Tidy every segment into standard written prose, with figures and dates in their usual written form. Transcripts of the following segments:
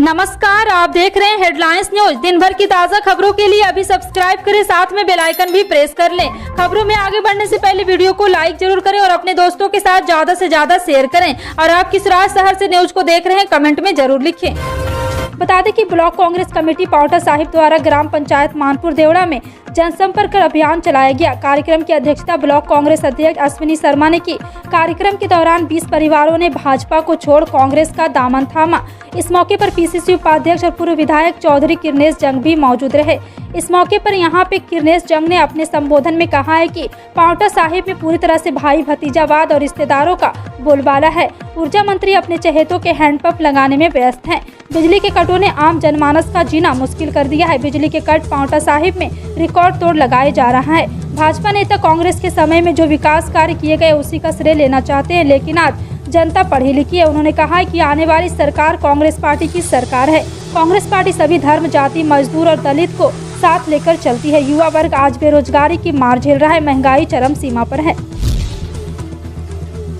नमस्कार, आप देख रहे हैं हेडलाइंस न्यूज। दिन भर की ताज़ा खबरों के लिए अभी सब्सक्राइब करें, साथ में बेल आइकन भी प्रेस कर लें। खबरों में आगे बढ़ने से पहले वीडियो को लाइक जरूर करें और अपने दोस्तों के साथ ज्यादा से ज्यादा शेयर करें। और आप किस शहर से न्यूज को देख रहे हैं, कमेंट में जरूर लिखें। बता दें कि ब्लॉक कांग्रेस कमेटी पांवटा साहिब द्वारा ग्राम पंचायत मानपुर देवड़ा में जनसंपर्क अभियान चलाया गया। कार्यक्रम की अध्यक्षता ब्लॉक कांग्रेस अध्यक्ष अश्विनी शर्मा ने की। कार्यक्रम के दौरान 20 परिवारों ने भाजपा को छोड़ कांग्रेस का दामन थामा। इस मौके पर पीसीसी उपाध्यक्ष और पूर्व विधायक चौधरी किरनेश जंग भी मौजूद रहे। इस मौके पर यहां पे किरनेश जंग ने अपने संबोधन में कहा है कि पांवटा साहिब में पूरी तरह से भाई भतीजावाद और रिश्तेदारों का बोलबाला है। ऊर्जा मंत्री अपने चहेतों के हैंडपंप लगाने में व्यस्त हैं। बिजली के कटों ने आम जनमानस का जीना मुश्किल कर दिया है। बिजली के कट पांवटा साहिब में रिकॉर्ड तोड़ लगाए जा रहा है। भाजपा नेता कांग्रेस के समय में जो विकास कार्य किए गए उसी का श्रेय लेना चाहते हैं, लेकिन आज जनता पढ़ी लिखी है। उन्होंने कहा है कि आने वाली सरकार कांग्रेस पार्टी की सरकार है। कांग्रेस पार्टी सभी धर्म, जाति, मजदूर और दलित को साथ लेकर चलती है। युवा वर्ग आज बेरोजगारी की मार झेल रहा है, महंगाई चरम सीमा पर है।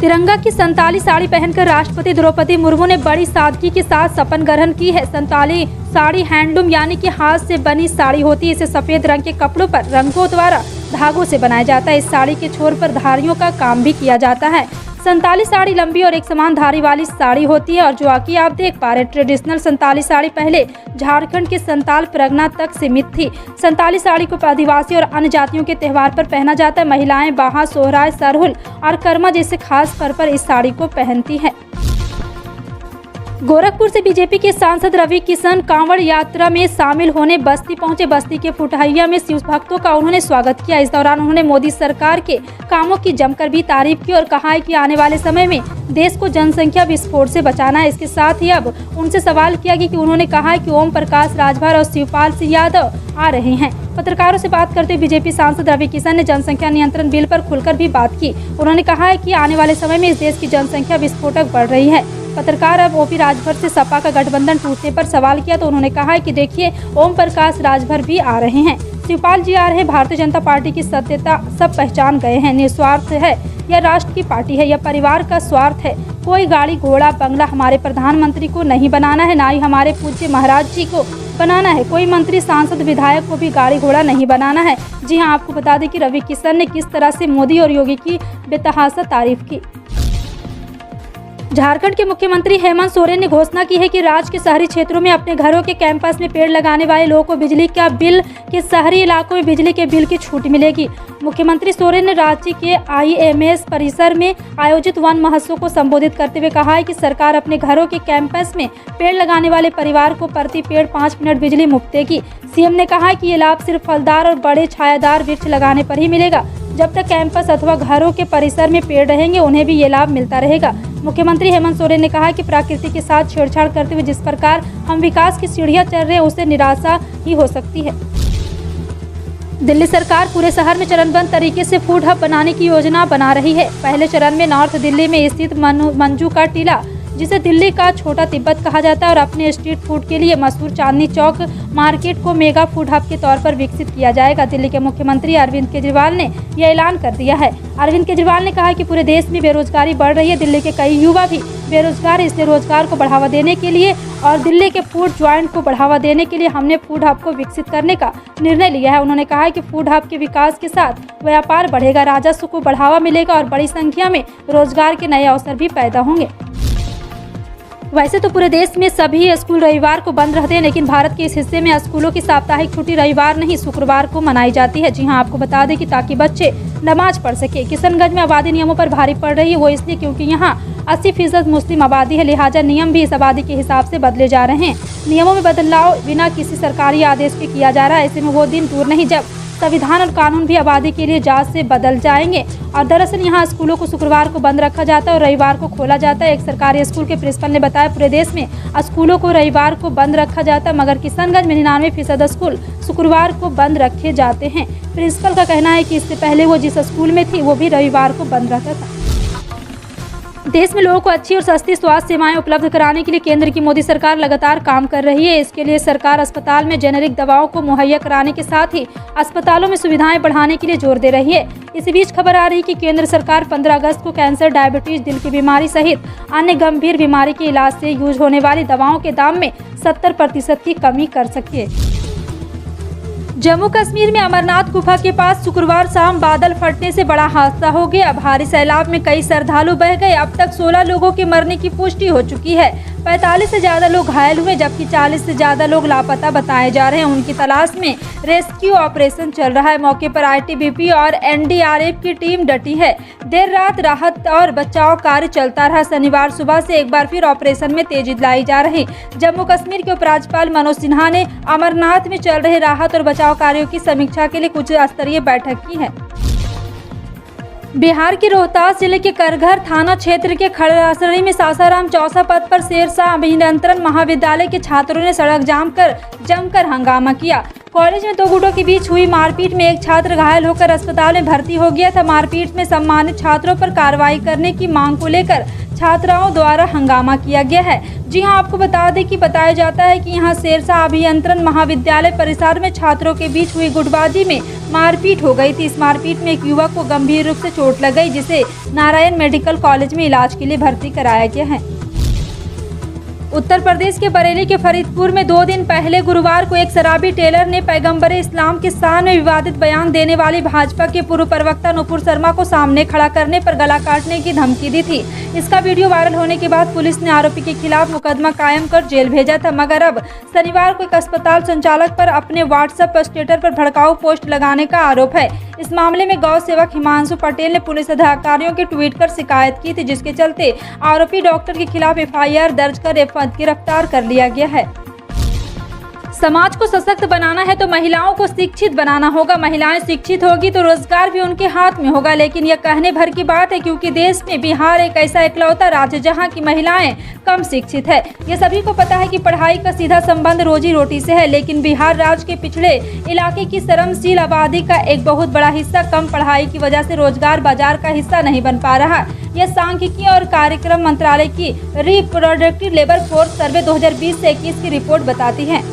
तिरंगा की संताली साड़ी पहनकर राष्ट्रपति द्रौपदी मुर्मू ने बड़ी सादगी के साथ शपथ ग्रहण की है। संताली साड़ी हैंडलूम यानी कि हाथ से बनी साड़ी होती है। इसे सफेद रंग के कपड़ों पर रंगों द्वारा धागों से बनाया जाता है। इस साड़ी के छोर पर धारियों का काम भी किया जाता है। संताली साड़ी लंबी और एक समान धारी वाली साड़ी होती है और जो कि आप देख पा रहे हैं, ट्रेडिशनल संताली साड़ी पहले झारखंड के संताल परगना तक सीमित थी। संताली साड़ी को आदिवासी और अन्य जातियों के त्योहार पर पहना जाता है। महिलाएं बाहा, सोहराय, सरहुल और कर्मा जैसे खास पर्व पर इस साड़ी को पहनती है। गोरखपुर से बीजेपी के सांसद रवि किशन कांवड़ यात्रा में शामिल होने बस्ती पहुंचे। बस्ती के फुटहिया में शिव भक्तों का उन्होंने स्वागत किया। इस दौरान उन्होंने मोदी सरकार के कामों की जमकर भी तारीफ की और कहा है कि आने वाले समय में देश को जनसंख्या विस्फोट से बचाना है। इसके साथ ही अब उनसे सवाल किया गया कि उन्होंने कहा है कि ओम प्रकाश राजभर और शिवपाल सिंह यादव आ रहे हैं। पत्रकारों से बात करते हुए बीजेपी सांसद रवि किशन ने जनसंख्या नियंत्रण बिल पर खुलकर भी बात की। उन्होंने कहा है कि आने वाले समय में इस देश की जनसंख्या विस्फोटक बढ़ रही है। पत्रकार अब ओपी राजभर से सपा का गठबंधन टूटने पर सवाल किया तो उन्होंने कहा है कि देखिए, ओम प्रकाश राजभर भी आ रहे हैं, शिवपाल जी आ रहे हैं। भारतीय जनता पार्टी की सत्यता सब पहचान गए हैं। निस्वार्थ है, यह राष्ट्र की पार्टी है, यह परिवार का स्वार्थ है। कोई गाड़ी घोड़ा बंगला हमारे प्रधानमंत्री को नहीं बनाना है, ना ही हमारे पूज्य महाराज जी को बनाना है। कोई मंत्री, सांसद, विधायक को भी गाड़ी घोड़ा नहीं बनाना है। जी हाँ, आपको बता दें कि रवि किशन ने किस तरह से मोदी और योगी की बेतहाशा तारीफ की। झारखंड के मुख्यमंत्री हेमंत सोरेन ने घोषणा की है कि राज्य के शहरी क्षेत्रों में अपने घरों के कैंपस में पेड़ लगाने वाले लोगों को बिजली का बिल के शहरी इलाकों में बिजली के बिल की छूट मिलेगी। मुख्यमंत्री सोरेन ने रांची के IMS परिसर में आयोजित वन महोत्सव को संबोधित करते हुए कहा है कि सरकार अपने घरों के कैंपस में पेड़ लगाने वाले परिवार को प्रति पेड़ 5 मिनट बिजली मुफ्त देगी। सीएम ने कहा है कि ये लाभ सिर्फ फलदार और बड़े छायादार वृक्ष लगाने पर ही मिलेगा। जब तक कैंपस अथवा घरों के परिसर में पेड़ रहेंगे, उन्हें भी ये लाभ मिलता रहेगा। मुख्यमंत्री हेमंत सोरेन ने कहा कि प्रकृति के साथ छेड़छाड़ करते हुए जिस प्रकार हम विकास की सीढ़ियां चढ़ रहे हैं, उससे निराशा ही हो सकती है। दिल्ली सरकार पूरे शहर में चरणबद्ध तरीके से फूड हब बनाने की योजना बना रही है। पहले चरण में नॉर्थ दिल्ली में स्थित मंजू का टीला, जिसे दिल्ली का छोटा तिब्बत कहा जाता है, और अपने स्ट्रीट फूड के लिए मशहूर चांदनी चौक मार्केट को मेगा फूड हब के तौर पर विकसित किया जाएगा। दिल्ली के मुख्यमंत्री अरविंद केजरीवाल ने यह ऐलान कर दिया है। अरविंद केजरीवाल ने कहा कि पूरे देश में बेरोजगारी बढ़ रही है। दिल्ली के कई युवा भी बेरोजगार है, इसलिए रोजगार को बढ़ावा देने के लिए और दिल्ली के फूड ज्वाइंट को बढ़ावा देने के लिए हमने फूड हब को विकसित करने का निर्णय लिया है। उन्होंने कहा कि फूड हब के विकास के साथ व्यापार बढ़ेगा, राजस्व को बढ़ावा मिलेगा और बड़ी संख्या में रोजगार के नए अवसर भी पैदा होंगे। वैसे तो पूरे देश में सभी स्कूल रविवार को बंद रहते हैं, लेकिन भारत के इस हिस्से में स्कूलों की साप्ताहिक छुट्टी रविवार नहीं शुक्रवार को मनाई जाती है। जी हां, आपको बता दें कि ताकि बच्चे नमाज पढ़ सके। किशनगंज में आबादी नियमों पर भारी पड़ रही है, वो इसलिए क्योंकि यहाँ 80% मुस्लिम आबादी है, लिहाजा नियम भी इस आबादी के हिसाब से बदले जा रहे हैं। नियमों में बदलाव बिना किसी सरकारी आदेश के किया जा रहा है। ऐसे में वो दिन दूर नहीं जब संविधान और कानून भी आबादी के लिए जांच से बदल जाएंगे। और दरअसल यहाँ स्कूलों को शुक्रवार को बंद रखा जाता है और रविवार को खोला जाता है। एक सरकारी स्कूल के प्रिंसिपल ने बताया पूरे देश में स्कूलों को रविवार को बंद रखा जाता है, मगर किशनगंज में 99% स्कूल शुक्रवार को बंद रखे जाते हैं। प्रिंसिपल का कहना है कि इससे पहले वो जिस स्कूल में थी वो भी रविवार को बंद रहता था। देश में लोगों को अच्छी और सस्ती स्वास्थ्य सेवाएं उपलब्ध कराने के लिए केंद्र की मोदी सरकार लगातार काम कर रही है। इसके लिए सरकार अस्पताल में जेनेरिक दवाओं को मुहैया कराने के साथ ही अस्पतालों में सुविधाएं बढ़ाने के लिए जोर दे रही है। इसी बीच खबर आ रही है कि केंद्र सरकार 15 अगस्त को कैंसर, डायबिटीज, दिल की बीमारी सहित अन्य गंभीर बीमारी के इलाज से यूज होने वाली दवाओं के दाम में 70% की कमी कर सकती है। जम्मू कश्मीर में अमरनाथ गुफा के पास शुक्रवार शाम बादल फटने से बड़ा हादसा हो गया। भारी सैलाब में कई श्रद्धालु बह गए। अब तक 16 लोगों के मरने की पुष्टि हो चुकी है। 45 से ज्यादा लोग घायल हुए, जबकि 40 से ज्यादा लोग लापता बताए जा रहे हैं। उनकी तलाश में रेस्क्यू ऑपरेशन चल रहा है। मौके पर आईटीबीपी और एनडीआरएफ की टीम डटी है। देर रात राहत और बचाव कार्य चलता रहा। शनिवार सुबह से एक बार फिर ऑपरेशन में तेजी लाई जा रही। जम्मू कश्मीर के उपराज्यपाल मनोज सिन्हा ने अमरनाथ में चल रहे राहत और बचाव कार्यों की समीक्षा के लिए उच्च स्तरीय बैठक की है। बिहार के रोहतास जिले के करघर थाना क्षेत्र के खड़ासरी में सासाराम चौसा पथ पर शेरशाह अभियंत्रण महाविद्यालय के छात्रों ने सड़क जाम कर जमकर हंगामा किया। कॉलेज में दो गुटों के बीच हुई मारपीट में एक छात्र घायल होकर अस्पताल में भर्ती हो गया था। मारपीट में सम्मानित छात्रों पर कार्रवाई करने की मांग को लेकर छात्राओं द्वारा हंगामा किया गया है। जी हां, आपको बता दें कि बताया जाता है कि यहां शेरशाह अभियंत्रण महाविद्यालय परिसर में छात्रों के बीच हुई गुटबाजी में मारपीट हो गई थी। इस मारपीट में एक युवक को गंभीर रूप से चोट लग गई, जिसे नारायण मेडिकल कॉलेज में इलाज के लिए भर्ती कराया गया है। उत्तर प्रदेश के बरेली के फरीदपुर में 2 दिन पहले गुरुवार को एक शराबी टेलर ने पैगंबर इस्लाम के शान में विवादित बयान देने वाली भाजपा के पूर्व प्रवक्ता नुपुर शर्मा को सामने खड़ा करने पर गला काटने की धमकी दी थी। इसका वीडियो वायरल होने के बाद पुलिस ने आरोपी के खिलाफ मुकदमा कायम कर जेल भेजा था, मगर अब शनिवार को एक अस्पताल संचालक पर अपने व्हाट्सएप स्टेटस पर भड़काऊ पोस्ट लगाने का आरोप है। इस मामले में गौ सेवक हिमांशु पटेल ने पुलिस अधिकारियों के ट्वीट कर शिकायत की थी, जिसके चलते आरोपी डॉक्टर के खिलाफ एफआईआर दर्ज कर गिरफ्तार कर लिया गया है। समाज को सशक्त बनाना है तो महिलाओं को शिक्षित बनाना होगा। महिलाएं शिक्षित होगी तो रोजगार भी उनके हाथ में होगा। लेकिन यह कहने भर की बात है, क्योंकि देश में बिहार एक ऐसा इकलौता राज्य जहां की महिलाएं कम शिक्षित है। ये सभी को पता है कि पढ़ाई का सीधा संबंध रोजी रोटी से है, लेकिन बिहार राज्य के पिछड़े इलाके की श्रमशील आबादी का एक बहुत बड़ा हिस्सा कम पढ़ाई की वजह से रोजगार बाजार का हिस्सा नहीं बन पा रहा। यह सांख्यिकी और कार्यक्रम मंत्रालय की रिप्रोडक्टिव लेबर फोर्स सर्वे 2020 से 21 की रिपोर्ट बताती है।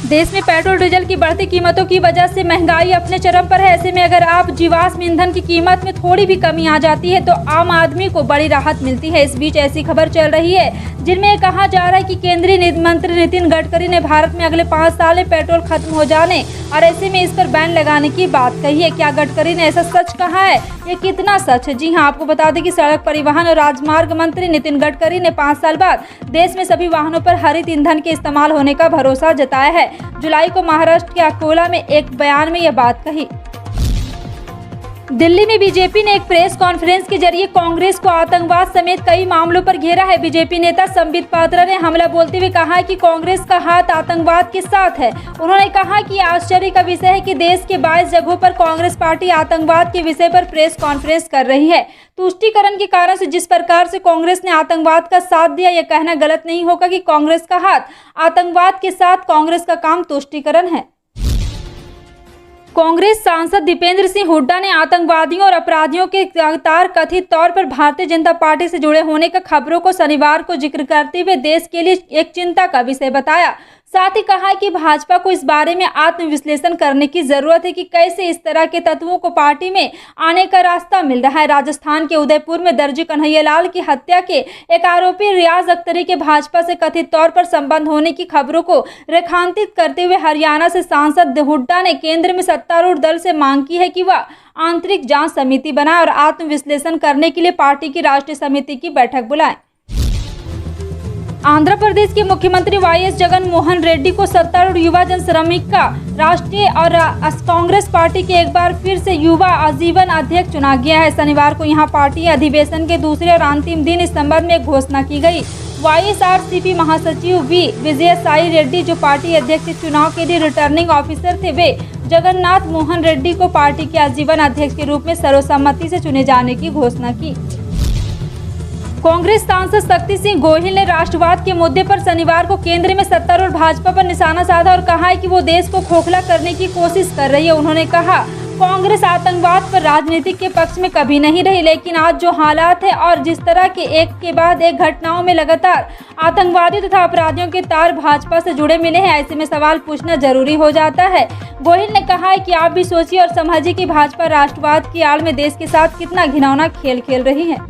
देश में पेट्रोल डीजल की बढ़ती कीमतों की वजह से महंगाई अपने चरम पर है। ऐसे में अगर आप जीवाश्म ईंधन की कीमत में थोड़ी भी कमी आ जाती है तो आम आदमी को बड़ी राहत मिलती है। इस बीच ऐसी खबर चल रही है जिनमें कहा जा रहा है कि केंद्रीय मंत्री नितिन गडकरी ने भारत में अगले 5 साल में पेट्रोल खत्म हो जाने और ऐसे में इस पर बैन लगाने की बात कही है। क्या गडकरी ने ऐसा सच कहा है? ये कितना सच है? जी हाँ, आपको बता दें कि सड़क परिवहन और राजमार्ग मंत्री नितिन गडकरी ने 5 साल बाद देश में सभी वाहनों पर हरित ईंधन के इस्तेमाल होने का भरोसा जताया है। जुलाई को महाराष्ट्र के अकोला में एक बयान में यह बात कही। दिल्ली में बीजेपी ने एक प्रेस कॉन्फ्रेंस के जरिए कांग्रेस को आतंकवाद समेत कई मामलों पर घेरा है। बीजेपी नेता संबित पात्रा ने हमला बोलते हुए कहा कि कांग्रेस का हाथ आतंकवाद के साथ है। उन्होंने कहा कि आश्चर्य का विषय है कि देश के 22 जगहों पर कांग्रेस पार्टी आतंकवाद के विषय पर प्रेस कॉन्फ्रेंस कर रही है। तुष्टीकरण के कारण से जिस प्रकार से कांग्रेस ने आतंकवाद का साथ दिया, यह कहना गलत नहीं होगा कि कांग्रेस का हाथ आतंकवाद के साथ। कांग्रेस का काम तुष्टीकरण है। कांग्रेस सांसद दीपेंद्र सिंह हुड्डा ने आतंकवादियों और अपराधियों के लगातार कथित तौर पर भारतीय जनता पार्टी से जुड़े होने का खबरों को शनिवार को जिक्र करते हुए देश के लिए एक चिंता का विषय बताया। साथ ही कहा कि भाजपा को इस बारे में आत्मविश्लेषण करने की जरूरत है कि कैसे इस तरह के तत्वों को पार्टी में आने का रास्ता मिल रहा है। राजस्थान के उदयपुर में दर्जी कन्हैयालाल की हत्या के एक आरोपी रियाज अख्तरी के भाजपा से कथित तौर पर संबंध होने की खबरों को रेखांकित करते हुए हरियाणा से सांसद हुड्डा ने केंद्र में सत्तारूढ़ दल से मांग की है कि वह आंतरिक जांच समिति बनाए और आत्मविश्लेषण करने के लिए पार्टी की राष्ट्रीय समिति की बैठक बुलाए। आंध्र प्रदेश के मुख्यमंत्री वाईएस जगन मोहन रेड्डी को सत्तारूढ़ युवा जन श्रमिक का राष्ट्रीय और कांग्रेस पार्टी के एक बार फिर से युवा आजीवन अध्यक्ष चुना गया है। शनिवार को यहां पार्टी अधिवेशन के दूसरे और अंतिम दिन इस संबंध में घोषणा की गई। वाईएसआरसीपी महासचिव वी विजय साई रेड्डी, जो पार्टी अध्यक्ष चुनाव के लिए रिटर्निंग ऑफिसर थे, वे जगन्नाथ मोहन रेड्डी को पार्टी के आजीवन अध्यक्ष के रूप में सर्वसम्मति से चुने जाने की घोषणा की। कांग्रेस सांसद शक्ति सिंह गोहिल ने राष्ट्रवाद के मुद्दे पर शनिवार को केंद्र में सत्तारूढ़ भाजपा पर निशाना साधा और कहा है कि वो देश को खोखला करने की कोशिश कर रही है। उन्होंने कहा, कांग्रेस आतंकवाद पर राजनीति के पक्ष में कभी नहीं रही, लेकिन आज जो हालात है और जिस तरह के एक के बाद एक घटनाओं में लगातार आतंकवादी तथा अपराधियों के तार भाजपा से जुड़े मिले हैं, ऐसे में सवाल पूछना जरूरी हो जाता है। गोहिल ने कहा है कि आप भी सोचिए और समझिए कि भाजपा राष्ट्रवाद की आड़ में देश के साथ कितना घिनौना खेल खेल रही है।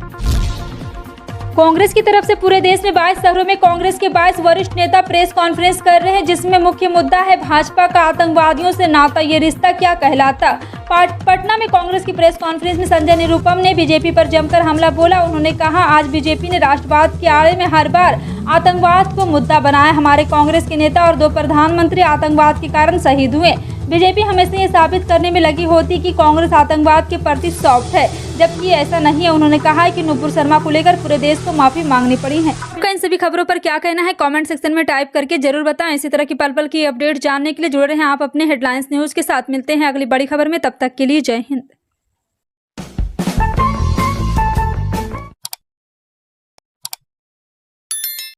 कांग्रेस की तरफ से पूरे देश में 22 शहरों में कांग्रेस के 22 वरिष्ठ नेता प्रेस कॉन्फ्रेंस कर रहे हैं, जिसमें मुख्य मुद्दा है भाजपा का आतंकवादियों से नाता, ये रिश्ता क्या कहलाता। पटना में कांग्रेस की प्रेस कॉन्फ्रेंस में संजय निरुपम ने बीजेपी पर जमकर हमला बोला। उन्होंने कहा, आज बीजेपी ने राष्ट्रवाद के आड़े में हर बार आतंकवाद को मुद्दा बनाया। हमारे कांग्रेस के नेता और 2 प्रधानमंत्री आतंकवाद के कारण शहीद हुए। बीजेपी हमेशा ये साबित करने में लगी होती कि कांग्रेस आतंकवाद के प्रति सॉफ्ट है, जबकि ऐसा नहीं है। उन्होंने कहा है कि नुपुर शर्मा को लेकर पूरे देश को माफी मांगनी पड़ी है। आपका इन सभी खबरों पर क्या कहना है, कमेंट सेक्शन में टाइप करके जरूर बताएं। इसी तरह की पल पल की अपडेट जानने के लिए जुड़े रहें आप अपने हेडलाइंस न्यूज के साथ। मिलते हैं अगली बड़ी खबर में, तब तक के लिए जय हिंद।